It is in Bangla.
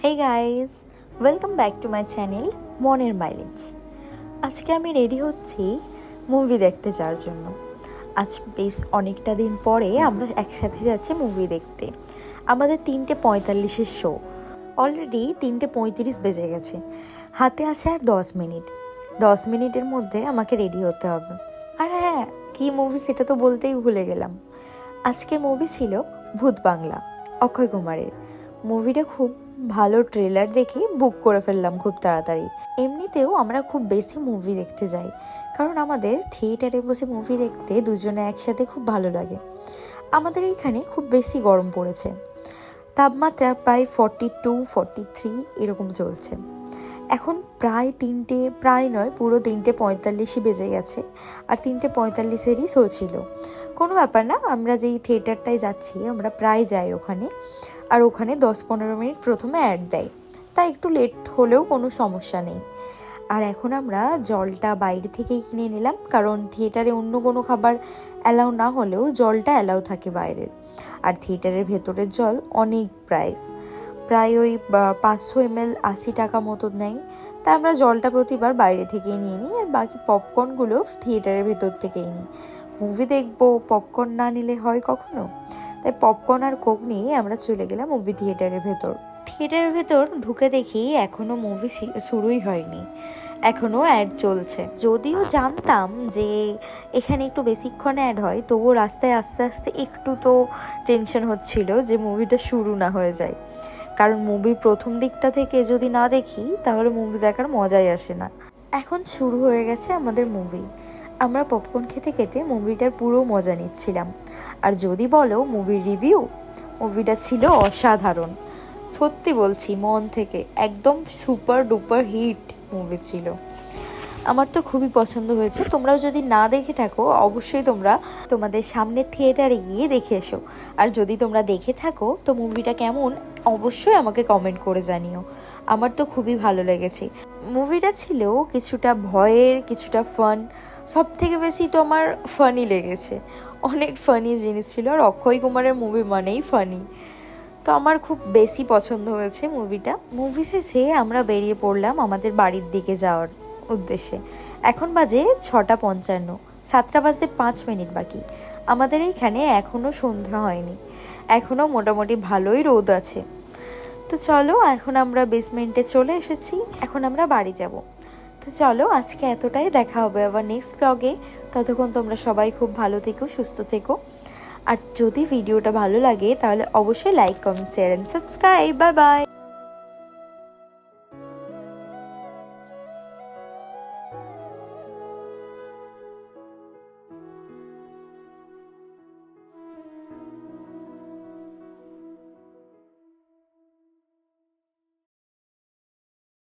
Hey guys, welcome back to my channel মনের মাইলেজ। আজকে আমি রেডি হচ্ছি মুভি দেখতে যাওয়ার জন্য। আজ বেশ অনেকটা দিন পরে আমরা একসাথে যাচ্ছি মুভি দেখতে। আমাদের 3:45-এর শো, অলরেডি 3:35 বেজে গেছে। হাতে আছে আর 10 মিনিট। 10 মিনিটের মধ্যে আমাকে রেডি হতে হবে। আর হ্যাঁ, কী মুভি সেটা তো বলতেই ভুলে গেলাম। আজকের মুভি ছিল ভূত বাংলা, অক্ষয় কুমারের। মুভিটা খুব ভালো, ট্রেলার দেখে বুক করে ফেললাম খুব তাড়াতাড়ি। এমনিতেও আমরা খুব বেশি মুভি দেখতে যাই, কারণ আমাদের থিয়েটারে বসে মুভি দেখতে দুজনে একসাথে খুব ভালো লাগে। আমাদের এইখানে খুব বেশি গরম পড়েছে, তাপমাত্রা প্রায় 42-43 এরকম চলছে। এখন প্রায় নয়, পুরো 3:45 বেজে গেছে। আর 3:45-এরই শো ছিল। কোনো ব্যাপার না, আমরা যেই থিয়েটারটায় যাচ্ছি আমরা প্রায় যাই ওখানে। আর ওখানে 10-15 মিনিট প্রথমে অ্যাড দেয়, তাই একটু লেট হলেও কোনো সমস্যা নেই। আর এখন আমরা জলটা বাইরে থেকেই কিনে নিলাম, কারণ থিয়েটারে অন্য কোনো খাবার অ্যালাউ না হলেও জলটা অ্যালাউ থাকে বাইরের। আর থিয়েটারের ভেতরের জল অনেক প্রায় ওই 500 ml 80 টাকা মতো নেয়। তাই আমরা জলটা প্রতিবার বাইরে থেকেই নিয়ে নিই, আর বাকি পপকর্নগুলো থিয়েটারের ভেতর থেকেই নিই। মুভি দেখবো, পপকর্ন না নিলে হয় কখনো? তাই পপকর্ন আর কোক নিয়ে আমরা চলে গেলাম মুভি থিয়েটারের ভেতর। থিয়েটারের ভেতর ঢুকে দেখি এখনও মুভি শুরুই হয়নি, এখনও অ্যাড চলছে। যদিও জানতাম যে এখানে একটু বেশিক্ষণ অ্যাড হয়, তবুও রাস্তায় আস্তে আস্তে একটু তো টেনশন হচ্ছিল যে মুভিটা শুরু না হয়ে যায়। কারণ মুভির প্রথম দিকটা থেকে যদি না দেখি তাহলে মুভি দেখার মজাই আসে না। এখন শুরু হয়ে গেছে আমাদের মুভি। আমরা পপকর্ন খেতে খেতে মুভিটার পুরো মজা নিচ্ছিলাম। আর যদি বলো মুভির রিভিউ, মুভিটা ছিল অসাধারণ। সত্যি বলছি মন থেকে, একদম সুপার ডুপার হিট মুভি ছিল। আমার তো খুবই পছন্দ হয়েছে। তোমরাও যদি না দেখে থাকো অবশ্যই তোমরা তোমাদের সামনে থিয়েটারে গিয়ে দেখে এসো। আর যদি তোমরা দেখে থাকো তো মুভিটা কেমন অবশ্যই আমাকে কমেন্ট করে জানিও। আমার তো খুবই ভালো লেগেছে। মুভিটা ছিল কিছুটা ভয়ের, কিছুটা ফান। সব থেকে বেশি তো আমার ফানি লেগেছে। অনেক ফানি জিনিস ছিল, আর অক্ষয় কুমারের মুভি মানেই ফানি। তো আমার খুব বেশি পছন্দ হয়েছে মুভিটা। মুভি শেষে আমরা বেরিয়ে পড়লাম আমাদের বাড়ির দিকে যাওয়ার উদ্দেশ্যে। এখন বাজে 6:55, 7টা বাজতে 5 মিনিট বাকি। আমাদের এইখানে এখনও সন্ধ্যা হয়নি, এখনও মোটামুটি ভালোই রোদ আছে। তো চলো, এখন আমরা বেসমেন্টে চলে এসেছি, এখন আমরা বাড়ি যাব। তো চলো, আজকে এতটাই। দেখা হবে আবার নেক্সট ব্লগে। ততক্ষণ তোমরা সবাই খুব ভালো থেকো, সুস্থ থেকো। আর যদি ভিডিওটা ভালো লাগে তাহলে অবশ্যই like, comment, share and subscribe. Bye bye.